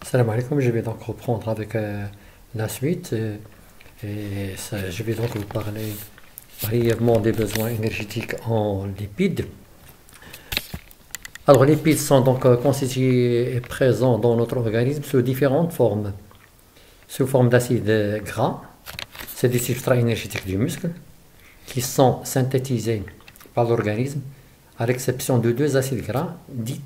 Salam alaikum, je vais donc reprendre avec la suite je vais donc vous parler brièvement des besoins énergétiques en lipides. Alors les lipides sont donc constitués et présents dans notre organisme sous différentes formes. Sous forme d'acides gras, c'est des substrats énergétiques du muscle qui sont synthétisés par l'organisme à l'exception de deux acides gras dits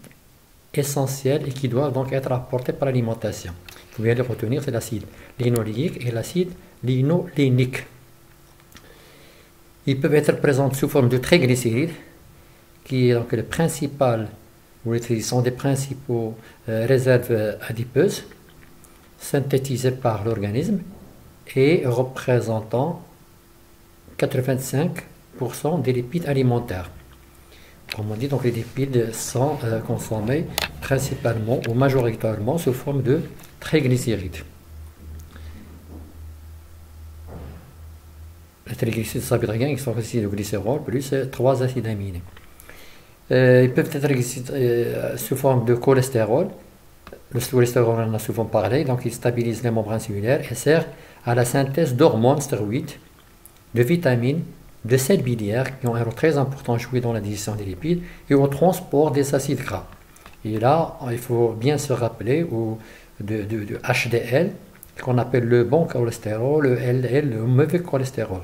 essentiels et qui doivent donc être apportés par l'alimentation. Il faut bien les retenir, c'est l'acide linoléique et l'acide linolénique. Ils peuvent être présents sous forme de triglycérides, qui est donc le principal, ou sont des principaux réserves adipeuses, synthétisées par l'organisme et représentant 85% des lipides alimentaires. Comme on dit, donc les lipides sont consommés principalement ou majoritairement sous forme de triglycérides. Les triglycérides, ça veut dire qu'ils sont constitués de glycérol plus 3 acides aminés. Ils peuvent être sous forme de cholestérol. Le cholestérol, on en a souvent parlé, donc il stabilise les membranes cellulaires et sert à la synthèse d'hormones stéroïdes, de vitamines, de sels biliaires qui ont un rôle très important à jouer dans la digestion des lipides et au transport des acides gras. Et là, il faut bien se rappeler de HDL, qu'on appelle le bon cholestérol, le LDL, le mauvais cholestérol,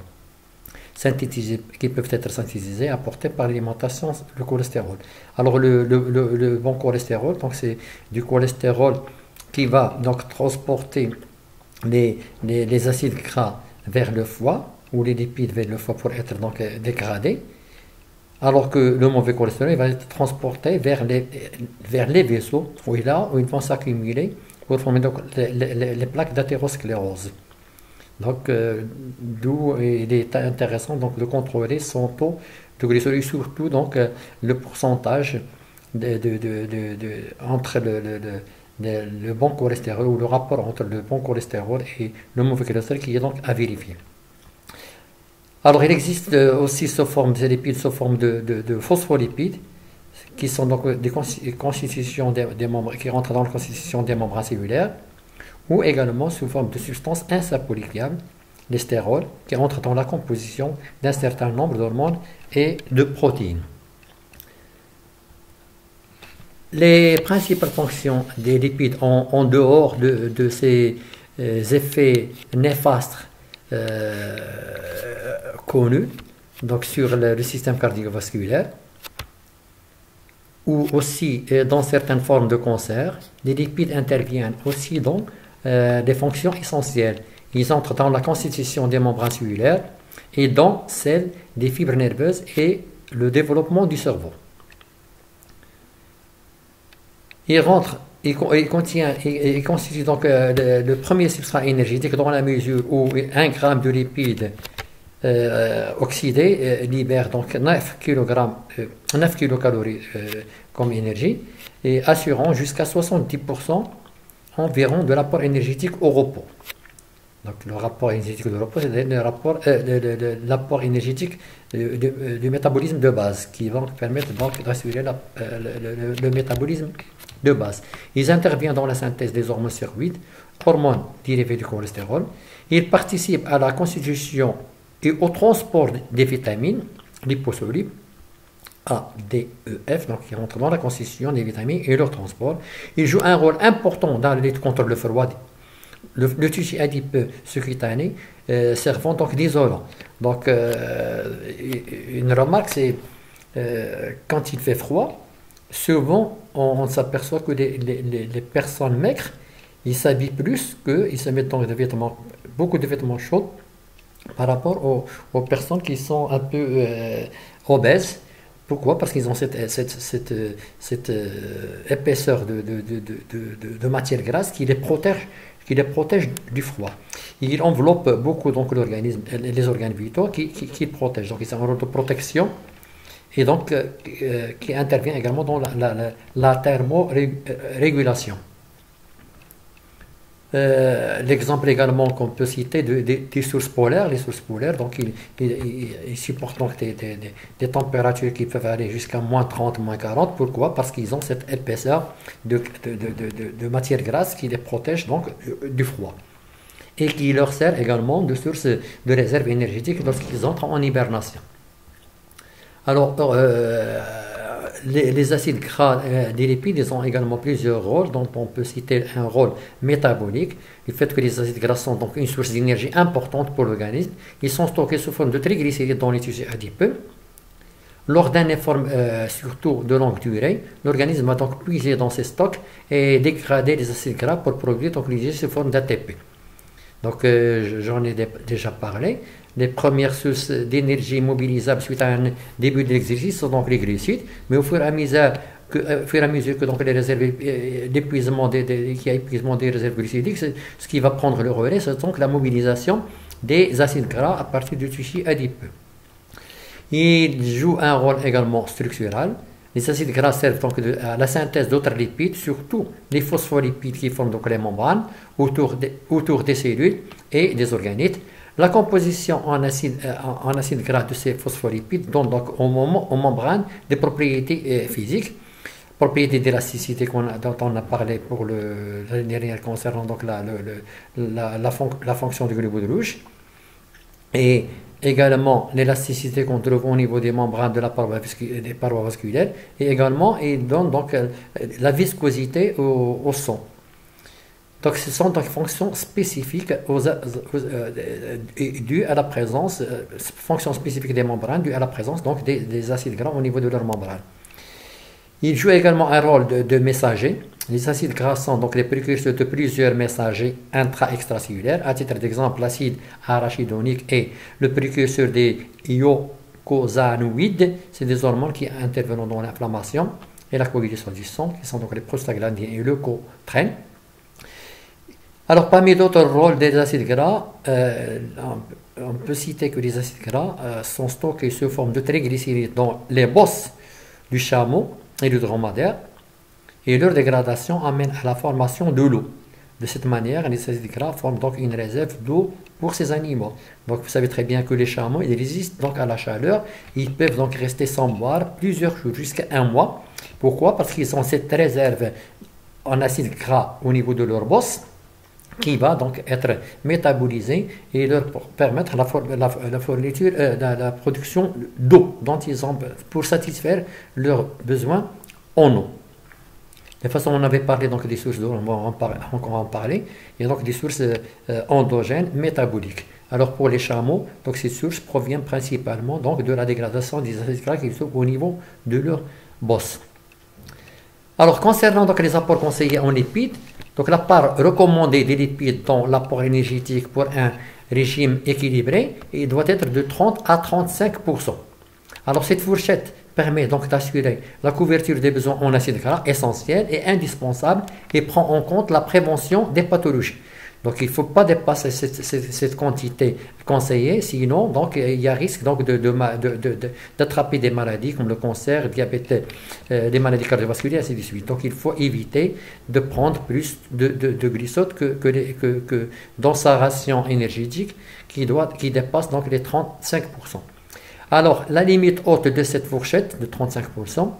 qui peuvent être synthétisés, apportés par l'alimentation, le cholestérol. Alors le bon cholestérol, donc c'est du cholestérol qui va donc transporter les acides gras vers le foie, ou les lipides vers le foie pour être donc dégradés, alors que le mauvais cholestérol va être transporté vers les vaisseaux où ils vont s'accumuler pour former donc les plaques d'athérosclérose. Donc, d'où il est intéressant donc, de contrôler son taux de glycérie, surtout donc, le pourcentage entre le bon cholestérol, ou le rapport entre le bon cholestérol et le mauvais cholestérol qui est donc à vérifier. Alors, il existe aussi des lipides sous forme de phospholipides, qui sont donc des constitutions des membres, qui rentrent dans la constitution des membranes cellulaires, ou également sous forme de substances insapolifiables, les stérols, qui rentrent dans la composition d'un certain nombre d'hormones et de protéines. Les principales fonctions des lipides en dehors de ces effets néfastes connus, donc sur le système cardiovasculaire, ou aussi dans certaines formes de cancer, les lipides interviennent aussi dans des fonctions essentielles. Ils entrent dans la constitution des membranes cellulaires et dans celle des fibres nerveuses et le développement du cerveau. Il constitue donc le premier substrat énergétique dans la mesure où 1 gramme de lipides oxydés libère donc 9 kilocalories comme énergie et assurant jusqu'à 70% environ de l'apport énergétique au repos. Donc le rapport énergétique au repos, c'est l'apport énergétique du métabolisme de base qui va permettre donc d'assurer le métabolisme de base. Ils interviennent dans la synthèse des hormones stéroïdes, hormones dérivées du cholestérol. Ils participent à la constitution et au transport des vitamines liposolubles A, D, E, F, donc qui rentrent dans la constitution des vitamines et leur transport. Ils jouent un rôle important dans la lutte contre le froid. Le tissu adipeux sous-cutané servant donc d'isolant. Donc une remarque, c'est quand il fait froid, souvent on s'aperçoit que les personnes maigres, ils s'habillent plus, qu'ils se mettent donc beaucoup de vêtements chauds par rapport aux personnes qui sont un peu obèses. Pourquoi? Parce qu'ils ont cette épaisseur de matière grasse qui les protège du froid. Il enveloppe beaucoup donc l'organisme, les organes vitaux qui le protègent. Donc ils ont un rôle de protection et donc qui intervient également dans la thermorégulation. L'exemple également qu'on peut citer des sources polaires, les sources polaires, donc ils supportent donc des températures qui peuvent aller jusqu'à moins 30, moins 40. Pourquoi? Parce qu'ils ont cette épaisseur de matière grasse qui les protège donc du froid et qui leur sert également de source de réserve énergétique lorsqu'ils entrent en hibernation. Alors, les acides gras des lipides, ils ont également plusieurs rôles, dont on peut citer un rôle métabolique, le fait que les acides gras sont donc une source d'énergie importante pour l'organisme. Ils sont stockés sous forme de triglycérides dans les tissus adipeux. Lors d'un effort, surtout de longue durée, l'organisme va donc puiser dans ses stocks et dégrader les acides gras pour produire donc l'énergie sous forme d'ATP. Donc, j'en ai déjà parlé. Les premières sources d'énergie mobilisables suite à un début d'exercice sont donc les glucides, mais au fur et à mesure que donc les réserves d'épuisement qu'il y a épuisement des réserves glucidiques, ce qui va prendre le relais, c'est donc la mobilisation des acides gras à partir du tissu adipeux. Ils jouent un rôle également structural. Les acides gras servent donc à la synthèse d'autres lipides, surtout les phospholipides qui forment donc les membranes autour des cellules et des organites. La composition en acide gras de ces phospholipides donne donc aux membranes des propriétés physiques, propriétés d'élasticité dont on a parlé pour l'année dernière concernant donc la fonction du globule rouge, et également l'élasticité qu'on trouve au niveau des membranes des parois vasculaires, et également il donne donc la viscosité au son. Donc ce sont des fonctions spécifiques dues à la présence, fonctions spécifiques des membranes dues à la présence donc des acides gras au niveau de leurs membranes. Ils jouent également un rôle de messager. Les acides gras sont donc les précurseurs de plusieurs messagers intra-extracellulaires. À titre d'exemple, l'acide arachidonique est le précurseur des icosanoïdes. C'est des hormones qui interviennent dans l'inflammation et la coagulation du sang, qui sont donc les prostaglandines et leucotrienes. Alors, parmi d'autres rôles des acides gras, on peut citer que les acides gras sont stockés sous forme de triglycérides dans les bosses du chameau et du dromadaire, et leur dégradation amène à la formation de l'eau. De cette manière, les acides gras forment donc une réserve d'eau pour ces animaux. Donc, vous savez très bien que les chameaux, ils résistent donc à la chaleur, ils peuvent donc rester sans boire plusieurs jours, jusqu'à un mois. Pourquoi? Parce qu'ils ont cette réserve en acides gras au niveau de leur bosse, qui va donc être métabolisé et leur permettre la fourniture, la production d'eau dont ils ont pour satisfaire leurs besoins en eau. De toute façon, on avait parlé donc des sources d'eau, on va en parler. Il y a donc des sources endogènes métaboliques. Alors pour les chameaux, donc ces sources proviennent principalement donc de la dégradation des acides gras qui sont au niveau de leur bosse. Alors concernant donc les apports conseillés en lipides, donc la part recommandée des lipides dans l'apport énergétique pour un régime équilibré doit être de 30 à 35%. Alors cette fourchette permet donc d'assurer la couverture des besoins en acides gras essentiels et indispensables et prend en compte la prévention des pathologies. Donc il ne faut pas dépasser cette quantité conseillée, sinon donc, il y a risque donc d'attraper des maladies comme le cancer, le diabète, des maladies cardiovasculaires, et ainsi de suite. Donc il faut éviter de prendre plus de glycose que dans sa ration énergétique qui dépasse donc les 35%. Alors la limite haute de cette fourchette de 35%,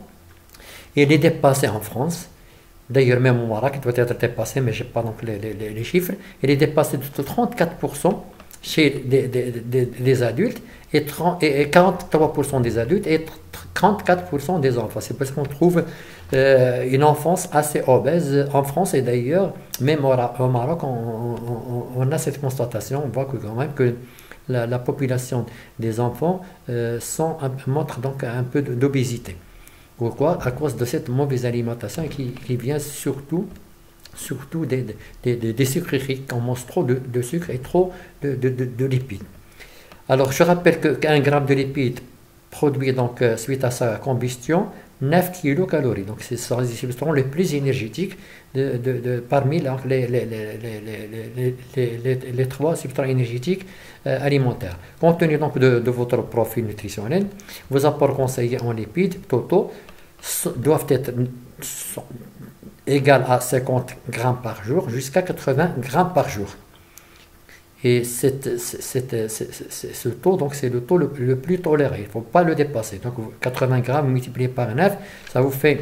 elle est dépassée en France. D'ailleurs, même au Maroc, il doit être dépassé, mais je n'ai pas donc les chiffres. Il est dépassé de 34% chez des adultes et 43% des adultes et 34% des enfants. C'est parce qu'on trouve une enfance assez obèse en France et d'ailleurs, même au Maroc, on a cette constatation. On voit que quand même que la population des enfants montre donc un peu d'obésité. Pourquoi? À cause de cette mauvaise alimentation qui vient surtout des sucreries, on mange trop de sucre et trop de lipides. Alors je rappelle qu'un gramme de lipides produit donc suite à sa combustion 9 kilocalories. Donc ce sont les substances les plus énergétiques parmi donc, les trois substances énergétiques alimentaires. Compte tenu donc de votre profil nutritionnel, vos apports conseillés en lipides totaux doivent être égale à 50 grammes par jour jusqu'à 80 grammes par jour. Et ce taux, donc c'est le taux le plus toléré. Il ne faut pas le dépasser. Donc 80 grammes multiplié par 9, ça vous fait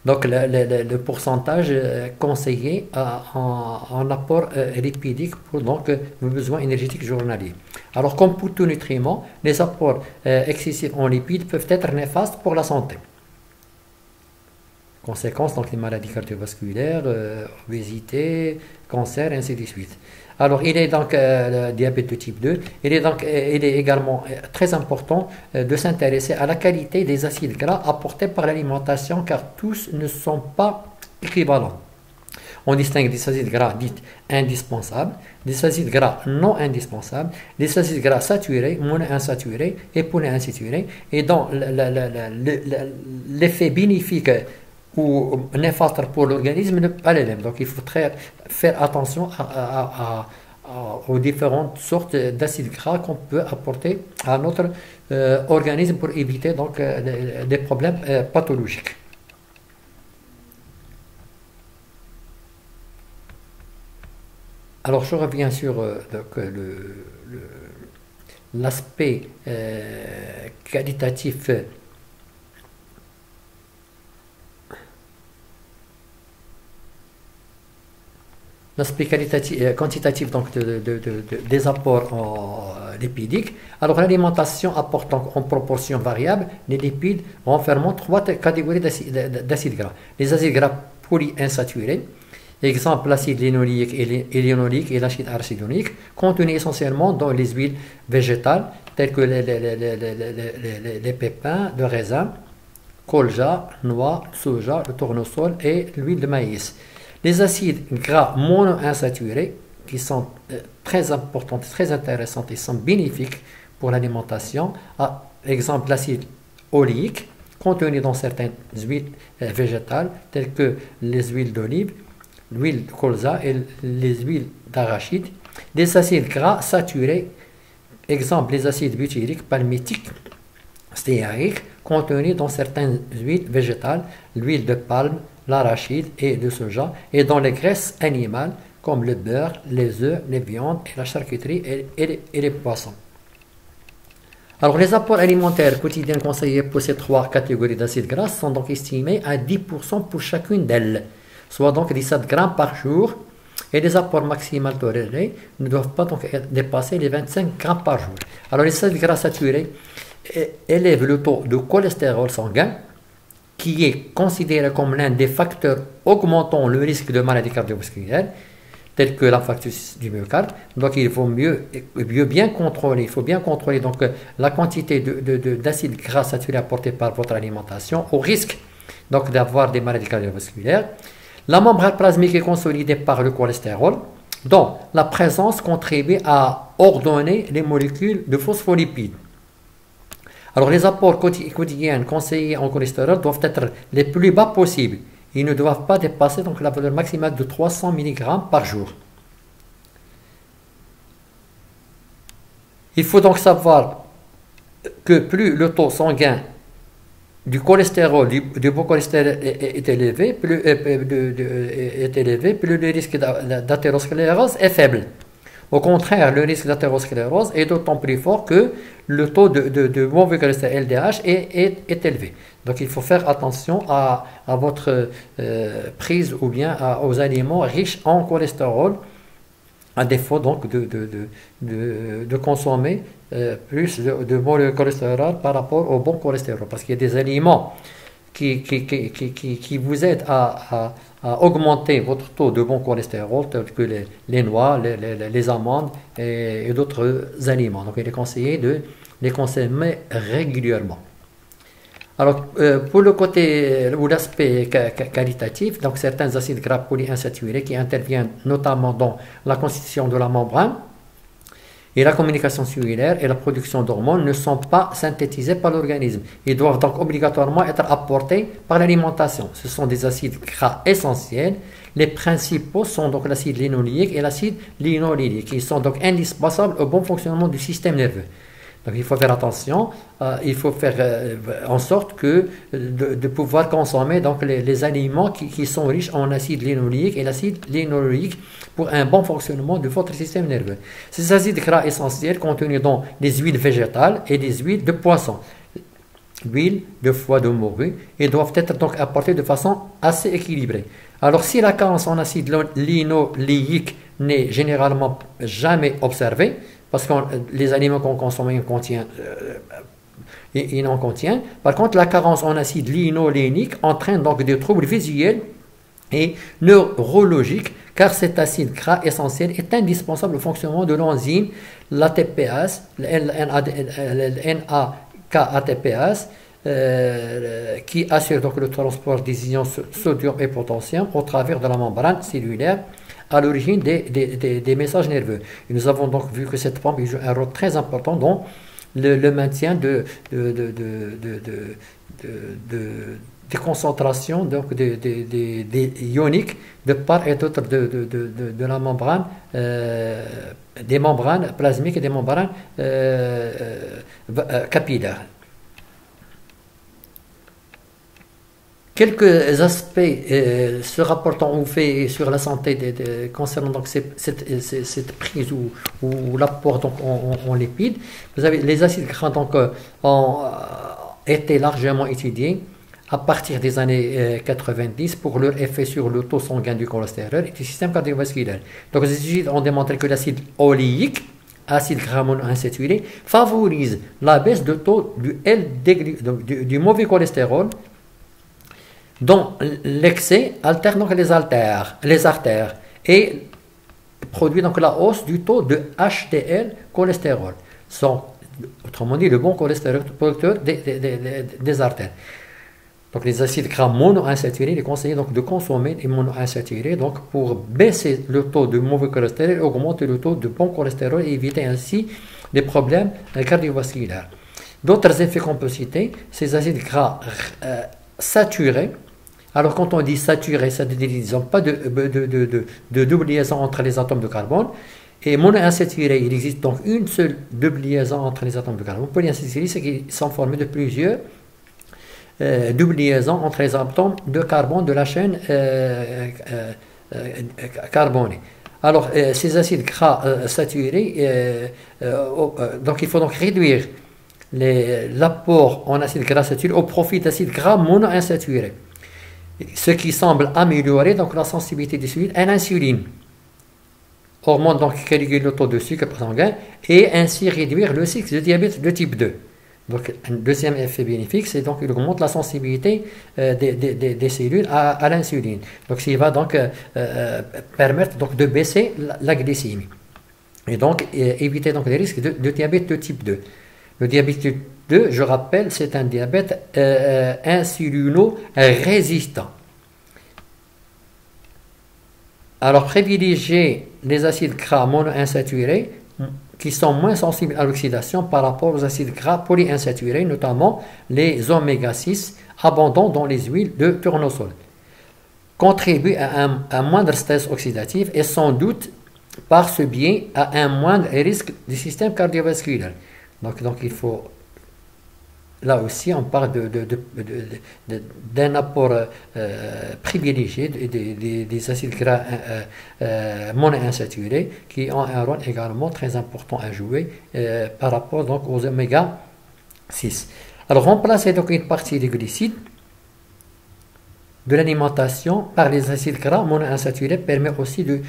donc le pourcentage conseillé en apport lipidique pour donc, vos besoins énergétiques journaliers. Alors comme pour tout nutriment, les apports excessifs en lipides peuvent être néfastes pour la santé. Conséquences, donc les maladies cardiovasculaires, obésité, cancer, ainsi de suite. Alors, il est donc le diabète de type 2. Il est également très important de s'intéresser à la qualité des acides gras apportés par l'alimentation, car tous ne sont pas équivalents. On distingue des acides gras dits indispensables, des acides gras non indispensables, des acides gras saturés, monoinsaturés et polyinsaturés, et dont l'effet bénéfique ou néfaste pour l'organisme n'est pas le même. Donc il faut faire attention aux différentes sortes d'acides gras qu'on peut apporter à notre organisme pour éviter donc des problèmes pathologiques. Alors je reviens sur l'aspect qualitatif quantitatif donc des apports lipidiques. Alors l'alimentation apporte donc en proportion variable les lipides renfermant 3 catégories d'acides gras. Les acides gras polyinsaturés, exemple l'acide linoléique et linoléique et l'acide arachidonique, contenus essentiellement dans les huiles végétales telles que les pépins de raisin, colza, noix, soja, le tournesol et l'huile de maïs. Les acides gras monoinsaturés, qui sont très importants, très intéressants et sont bénéfiques pour l'alimentation, exemple l'acide oléique, contenu dans certaines huiles végétales, telles que les huiles d'olive, l'huile de colza et les huiles d'arachide. Les acides gras saturés, exemple les acides butyriques, palmitiques, stéariques, contenus dans certaines huiles végétales, l'huile de palme, l'arachide et le soja, et dans les graisses animales comme le beurre, les œufs, les viandes, et la charcuterie et les poissons. Alors les apports alimentaires quotidiens conseillés pour ces 3 catégories d'acides gras sont donc estimés à 10% pour chacune d'elles, soit donc 17 grammes par jour, et les apports maximaux tolérés ne doivent pas donc dépasser les 25 grammes par jour. Alors les acides gras saturés élèvent le taux de cholestérol sanguin, qui est considéré comme l'un des facteurs augmentant le risque de maladies cardiovasculaires, telles que l'infarctus du myocarde. Donc il faut bien contrôler, donc, la quantité d'acides gras saturés apportés par votre alimentation, au risque donc d'avoir des maladies cardiovasculaires. La membrane plasmique est consolidée par le cholestérol, dont la présence contribue à ordonner les molécules de phospholipides. Alors les apports quotidiens conseillés en cholestérol doivent être les plus bas possibles. Ils ne doivent pas dépasser donc la valeur maximale de 300 mg par jour. Il faut donc savoir que plus le taux sanguin du cholestérol, du bon cholestérol est élevé, plus le risque d'athérosclérose est faible. Au contraire, le risque d'athérosclérose est d'autant plus fort que le taux de mauvais cholestérol LDH est élevé. Donc il faut faire attention à votre prise ou bien aux aliments riches en cholestérol, à défaut donc de consommer plus de mauvais cholestérol par rapport au bon cholestérol. Parce qu'il y a des aliments qui vous aident à augmenter votre taux de bon cholestérol, tels que les noix, les amandes et d'autres aliments. Donc il est conseillé de les consommer régulièrement. Alors pour le côté ou l'aspect qualitatif, donc certains acides gras polyinsaturés qui interviennent notamment dans la constitution de la membrane et la communication cellulaire et la production d'hormones ne sont pas synthétisés par l'organisme. Ils doivent donc obligatoirement être apportés par l'alimentation. Ce sont des acides gras essentiels. Les principaux sont donc l'acide linoléique et l'acide linoléique, qui sont donc indispensables au bon fonctionnement du système nerveux. Donc il faut faire attention, il faut faire en sorte que de pouvoir consommer donc les aliments qui sont riches en acide linoléique et l'acide linoléique pour un bon fonctionnement de votre système nerveux. Ces acides gras essentiels contenus dans les huiles végétales et les huiles de poisson, l'huile de foie de morue, et doivent être donc apportés de façon assez équilibrée. Alors si la carence en acide linoléique n'est généralement jamais observée, parce que les aliments qu'on consomme ils n'en contiennent. Par contre, la carence en acide linolénique entraîne donc des troubles visuels et neurologiques, car cet acide gras essentiel est indispensable au fonctionnement de l'enzyme, l'ATPase, NAK-ATPase, qui assure donc le transport des ions sodium et potassium au travers de la membrane cellulaire à l'origine des messages nerveux. Et nous avons donc vu que cette pompe joue un rôle très important dans le maintien des concentrations donc des ioniques de part et d'autre de la membrane, des membranes plasmiques et des membranes capillaires. Quelques aspects se rapportant aux faits sur la santé concernant donc cette prise ou l'apport donc en lipides. Vous avez les acides gras donc ont été largement étudiés à partir des années 90 pour leur effet sur le taux sanguin du cholestérol et du système cardiovasculaire. Donc les études ont démontré que l'acide oléique, acide gras monoinsaturé, favorise la baisse de taux du mauvais cholestérol, dont l'excès altère donc les artères et produit donc la hausse du taux de HDL cholestérol, autrement dit le bon cholestérol producteur des artères. Donc les acides gras monoinsaturés, il est conseillé donc de consommer les monoinsaturés donc pour baisser le taux de mauvais cholestérol et augmenter le taux de bon cholestérol et éviter ainsi des problèmes cardiovasculaires. D'autres effets qu'on peut citer, ces acides gras saturés. Alors quand on dit saturé, ça veut dire qu'ils n'ont pas de double liaison entre les atomes de carbone. Et monoinsaturé, il existe donc une seule double liaison entre les atomes de carbone. Polyinsaturé, c'est qu'ils sont formés de plusieurs double liaisons entre les atomes de carbone de la chaîne carbonée. Alors ces acides gras saturés, donc il faut donc réduire l'apport en acide gras saturé au profit d'acides gras monoinsaturés, ce qui semble améliorer donc la sensibilité des cellules à l'insuline, augmente donc le taux de sucre sanguin et ainsi réduire le risque de diabète de type 2. Donc un deuxième effet bénéfique, c'est donc il augmente la sensibilité des cellules à l'insuline. Donc ça va donc permettre donc de baisser la glycémie et donc éviter donc les risques de diabète de type 2. Le diabète type 2, je rappelle, c'est un diabète insulino-résistant. Alors, privilégier les acides gras monoinsaturés qui sont moins sensibles à l'oxydation par rapport aux acides gras polyinsaturés, notamment les oméga 6 abondants dans les huiles de tournesol, contribuent à un moindre stress oxydatif et sans doute par ce biais à un moindre risque du système cardiovasculaire. Donc il faut, là aussi, on parle d'un apport privilégié des acides gras monoinsaturés qui ont un rôle également très important à jouer par rapport donc aux oméga 6. Alors remplacer donc une partie des glucides de l'alimentation par les acides gras monoinsaturés permet aussi de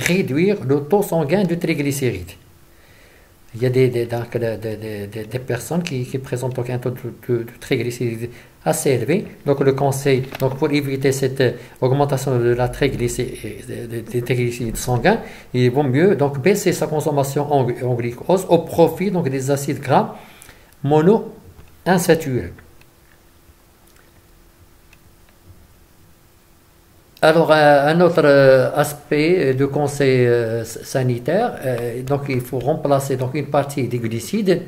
réduire le taux sanguin de triglycérides. Il y a des personnes qui présentent donc un taux de triglycérides assez élevé. Donc le conseil, donc pour éviter cette augmentation de la des triglycérides sanguins, il vaut mieux donc baisser sa consommation en glucose au profit donc des acides gras monoinsaturés. Alors, un autre aspect de conseil sanitaire, donc il faut remplacer donc une partie des glucides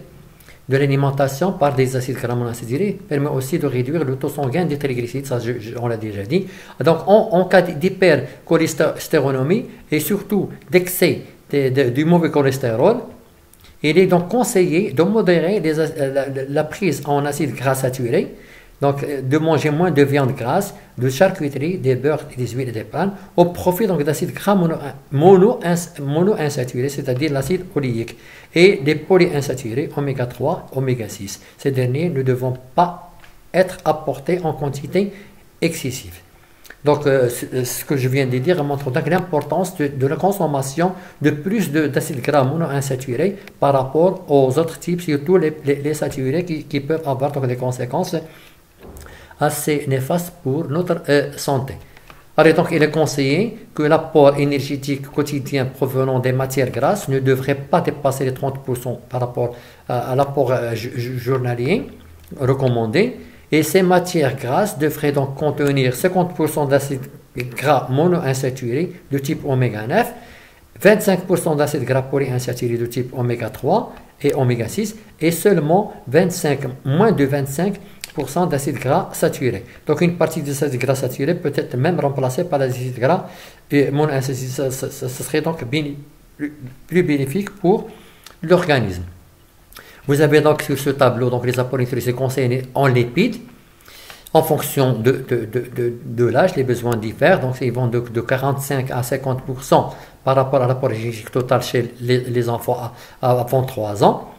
de l'alimentation par des acides gras monoinsaturés, permet aussi de réduire le taux sanguin des triglycérides, ça on l'a déjà dit. Donc, en cas d'hypercholestérolémie et surtout d'excès du mauvais cholestérol, Il est donc conseillé de modérer la prise en acides gras saturés, donc de manger moins de viande grasse, de charcuterie, des beurres, des huiles et des pains, au profit donc d'acides gras monoinsaturés, c'est-à-dire l'acide oléique, et des polyinsaturés, oméga 3, oméga 6. Ces derniers ne devront pas être apportés en quantité excessive. Donc, ce que je viens de dire montre donc l'importance de la consommation de plus d'acides gras monoinsaturés par rapport aux autres types, surtout les saturés qui peuvent avoir donc des conséquences assez néfastes pour notre santé. Alors, donc, il est conseillé que l'apport énergétique quotidien provenant des matières grasses ne devrait pas dépasser les 30% par rapport à l'apport journalier recommandé. Et ces matières grasses devraient donc contenir 50% d'acides gras monoinsaturés de type oméga 9, 25% d'acides gras polyinsaturés de type oméga 3 et oméga 6, et seulement moins de 25% d'acides gras saturés. Donc une partie de ces acides gras saturés peut être même remplacée par des acides gras monoinsaturés. Ce serait donc plus bénéfique pour l'organisme. Vous avez donc sur ce tableau donc les apports nutritifs conseillés en lipides en fonction de l'âge. Les besoins diffèrent, donc ils vont de 45 à 50% par rapport à l'apport énergétique total chez les enfants avant 3 ans,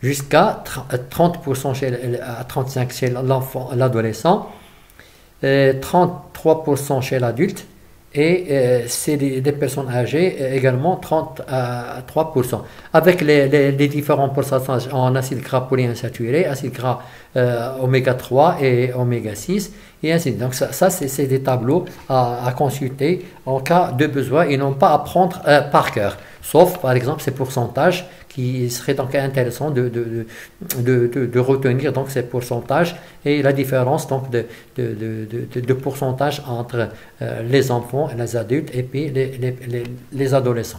jusqu'à 30% à 35% chez l'adolescent, 33% chez l'adulte, et c'est des personnes âgées également 33%, avec les différents pourcentages en acides gras polyinsaturés, acides gras oméga 3 et oméga 6, et ainsi de suite. Donc ça c'est des tableaux à consulter en cas de besoin et non pas à prendre par cœur, sauf par exemple ces pourcentages qui serait donc intéressant de retenir donc ces pourcentages et la différence donc de pourcentage entre les enfants, les adultes et puis les adolescents.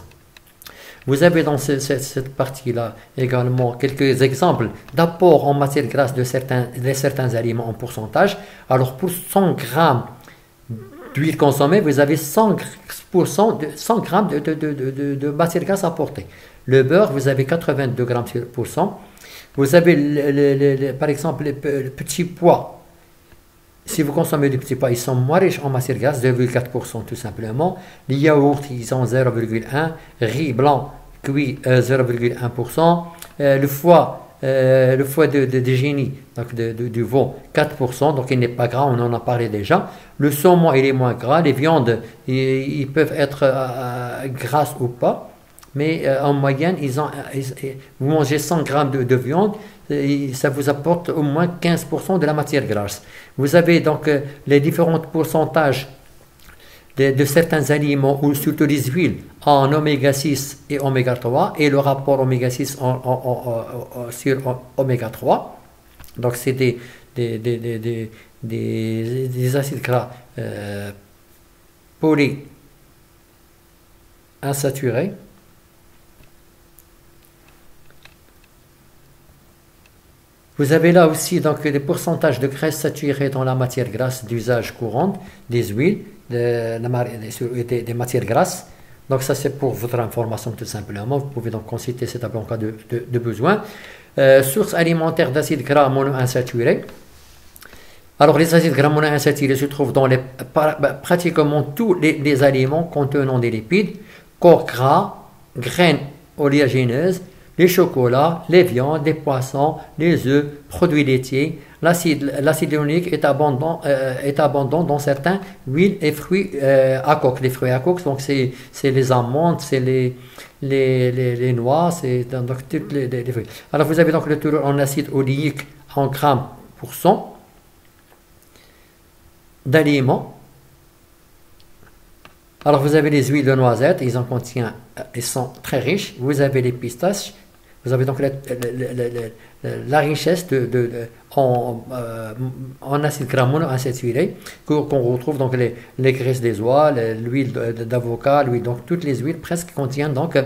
Vous avez dans cette partie-là également quelques exemples d'apports en matière grasse de certains aliments en pourcentage. Alors pour 100 grammes d'huile consommée, vous avez 100 grammes de matière grasse apportée. Le beurre, vous avez 82 grammes pour cent. Vous avez par exemple les petits pois. Si vous consommez des petits pois, ils sont moins riches en matière grasse, 2,4% tout simplement. Les yaourts, ils ont 0,1%. Riz blanc cuit, 0,1%. Le foie de génie, donc du veau, 4%, donc il n'est pas gras, on en a parlé déjà. Le saumon, il est moins gras. Les viandes, ils peuvent être grasses ou pas. Mais en moyenne, vous mangez 100 grammes de viande, ça vous apporte au moins 15% de la matière grasse. Vous avez donc les différents pourcentages de certains aliments, ou surtout les huiles, en oméga 6 et oméga 3, et le rapport oméga 6 sur oméga 3. Donc c'est des acides gras polyinsaturés. Vous avez là aussi donc des pourcentages de graisses saturées dans la matière grasse d'usage courante, des huiles, des matières grasses. Donc ça c'est pour votre information tout simplement. Vous pouvez donc consulter ce tableau en cas de besoin. Sources alimentaires d'acides gras monoinsaturés. Alors les acides gras monoinsaturés se trouvent dans pratiquement tous les aliments contenant des lipides, corps gras, graines oléagineuses, les chocolats, les viandes, les poissons, les œufs, produits laitiers. L'acide ionique est abondant dans certains huiles et fruits à coque. Les fruits à coque, donc c'est les amandes, c'est les noix, c'est donc toutes les fruits. Alors vous avez donc le taux en acide oléique en grammes pour 100 d'aliments. Alors vous avez les huiles de noisette, ils sont très riches. Vous avez les pistaches. Vous avez donc la richesse en acides gras monoinsaturés qu'on retrouve donc les graisses des oies, l'huile d'avocat, l'huile, donc toutes les huiles presque contiennent donc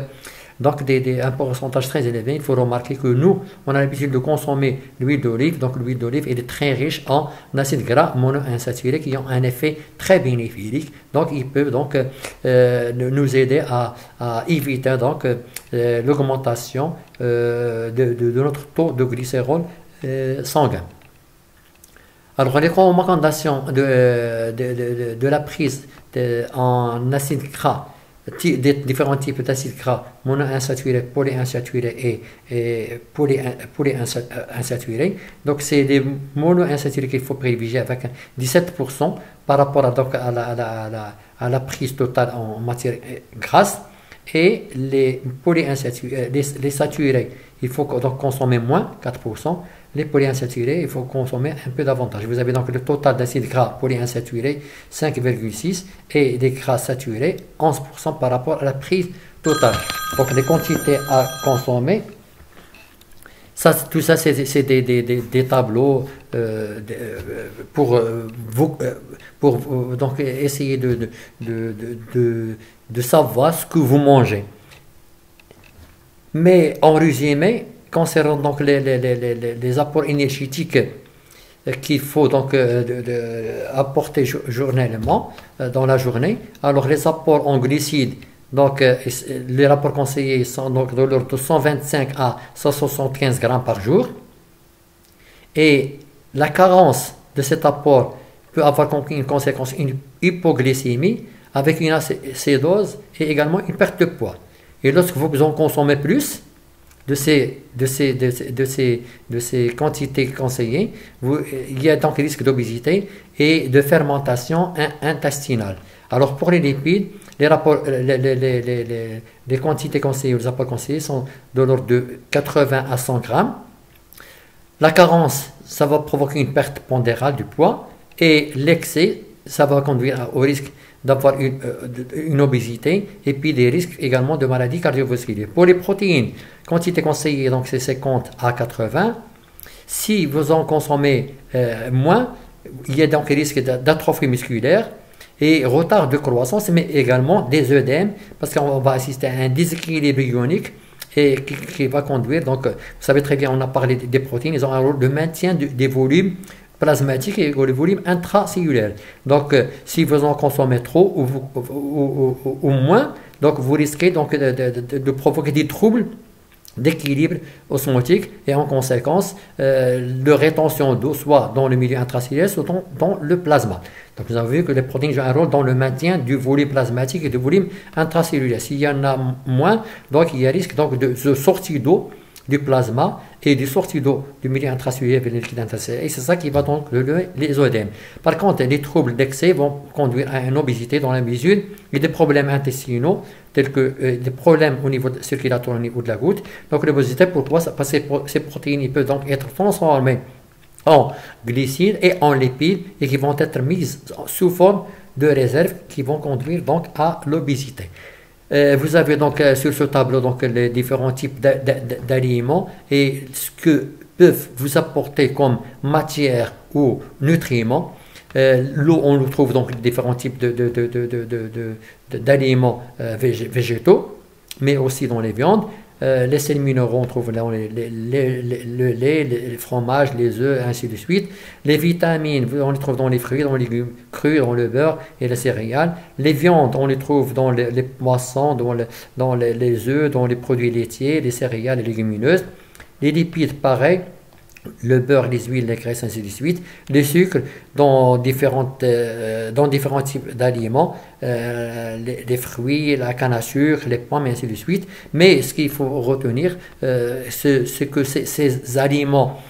donc un pourcentage très élevé. Il faut remarquer que nous, on a l'habitude de consommer l'huile d'olive, donc l'huile d'olive est très riche en acides gras monoinsaturés qui ont un effet très bénéfique, donc ils peuvent donc nous aider à éviter donc l'augmentation de notre taux de glycérol sanguin. Alors, les recommandations de la prise en acides gras, des différents types d'acides gras monoinsaturés, polyinsaturés et polyinsaturés. Donc, c'est des monoinsaturés qu'il faut privilégier avec 17% par rapport à la prise totale en matière grasse. Et les polyinsaturés, les saturés, il faut donc consommer moins, 4%. Les polyinsaturés, il faut consommer un peu davantage. Vous avez donc le total d'acides gras polyinsaturés, 5,6, et des gras saturés, 11% par rapport à la prise totale. Donc les quantités à consommer, ça, tout ça, c'est des tableaux pour donc essayer de savoir ce que vous mangez. Mais en résumé, concernant donc les apports énergétiques qu'il faut donc apporter journellement dans la journée, alors les apports en glucides, donc les rapports conseillés sont donc de l'ordre de 125 à 175 grammes par jour, et la carence de cet apport peut avoir une conséquence, une hypoglycémie avec une acédose et également une perte de poids. Et lorsque vous en consommez plus de ces quantités conseillées, il y a donc risque d'obésité et de fermentation intestinale. Alors pour les lipides, les quantités conseillées ou les apports conseillés sont de l'ordre de 80 à 100 grammes. La carence, ça va provoquer une perte pondérale du poids, et l'excès, ça va conduire au risque d'avoir une obésité et puis des risques également de maladies cardiovasculaires. Pour les protéines, quantité conseillée, donc c'est 50 à 80. Si vous en consommez moins, il y a donc risque d'atrophie musculaire et retard de croissance, mais également des œdèmes, parce qu'on va assister à un déséquilibre ionique et qui va conduire, donc vous savez très bien, on a parlé des protéines, ils ont un rôle de maintien des volumes plasmatique et le volume intracellulaire. Donc, si vous en consommez trop ou moins, donc vous risquez donc de provoquer des troubles d'équilibre osmotique et en conséquence de rétention d'eau, soit dans le milieu intracellulaire, soit dans le plasma. Donc, vous avez vu que les protéines jouent un rôle dans le maintien du volume plasmatique et du volume intracellulaire. S'il y en a moins, donc il y a risque donc de sortie d'eau du plasma et du sortie d'eau du milieu intracellulaire vers le liquide intercellulaire. Et c'est ça qui va donc les œdèmes. Par contre, les troubles d'excès vont conduire à une obésité dans la mesure et des problèmes intestinaux, tels que des problèmes au niveau circulatoire, au niveau de la goutte. Donc l'obésité, pourquoi? Parce que ces protéines ils peuvent donc être transformées en glucides et en lipides et qui vont être mises sous forme de réserves qui vont conduire donc à l'obésité. Vous avez donc sur ce tableau donc les différents types d'aliments et ce que peuvent vous apporter comme matière ou nutriments. L'eau, on le trouve donc différents types d'aliments végétaux, mais aussi dans les viandes. Les sels minéraux, on trouve dans le lait, les fromages, les œufs, ainsi de suite. Les vitamines, on les trouve dans les fruits, dans les légumes crus, dans le beurre et les céréales. Les viandes, on les trouve dans les poissons, dans les œufs, dans les produits laitiers, les céréales et les légumineuses. Les lipides, pareil. Le beurre, les huiles, les graisses, ainsi de suite. Les sucres dans différents types d'aliments, les fruits, la canne à sucre, les pommes, ainsi de suite. Mais ce qu'il faut retenir, c'est que ces aliments,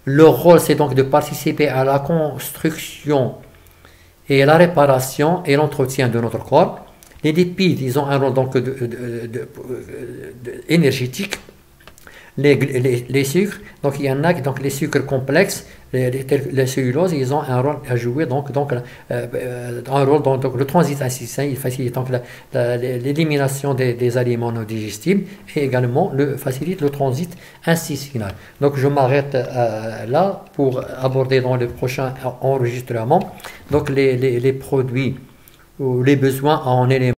leur rôle, c'est donc de participer à la construction et à la réparation et l'entretien de notre corps. Les lipides, ils ont un rôle donc énergétique. Les sucres, donc il y en a donc les sucres complexes, les celluloses, ils ont un rôle à jouer donc un rôle dans le transit intestinal, il facilite donc l'élimination des aliments non digestibles et également facilite le transit intestinal. Donc je m'arrête là pour aborder dans le prochain enregistrement donc les produits ou les besoins en éléments